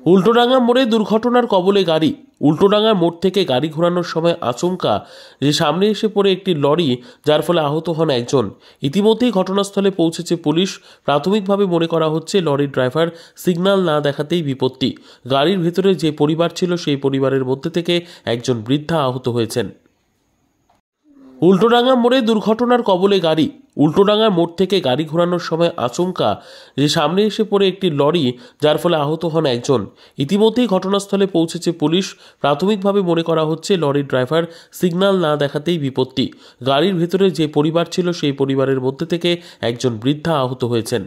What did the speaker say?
উল্টোডাঙ্গা মোড়ে দুর্ঘটনার কবলে গাড়ি। উল্টোডাঙ্গা মোড় থেকে গাড়ি ঘোরানোর সময় আচমকা যে সামনে এসে পড়ে একটি লরি, যার ফলে আহত হন একজন। ইতিমধ্যেই ঘটনাস্থলে পৌঁছেছে পুলিশ। প্রাথমিকভাবে মনে করা হচ্ছে লরির ড্রাইভার সিগন্যাল না দেখাতেই বিপত্তি। গাড়ির ভেতরে যে পরিবার ছিল সেই পরিবারের মধ্যে থেকে একজন বৃদ্ধা আহত হয়েছেন। উল্টোডাঙ্গা মোড়ে দুর্ঘটনার কবলে গাড়ি। উল্টোডাঙ্গা মোড় থেকে গাড়ি ঘোরানোর সময় আচমকা যে সামনে এসে পড়ে একটি লরি, যার ফলে আহত হন একজন। ইতিমধ্যেই ঘটনাস্থলে পৌঁছেছে পুলিশ। প্রাথমিকভাবে মনে করা হচ্ছে লরির ড্রাইভার সিগন্যাল না দেখাতেই বিপত্তি। গাড়ির ভেতরে যে পরিবার ছিল সেই পরিবারের মধ্যে থেকে একজন বৃদ্ধা আহত হয়েছেন।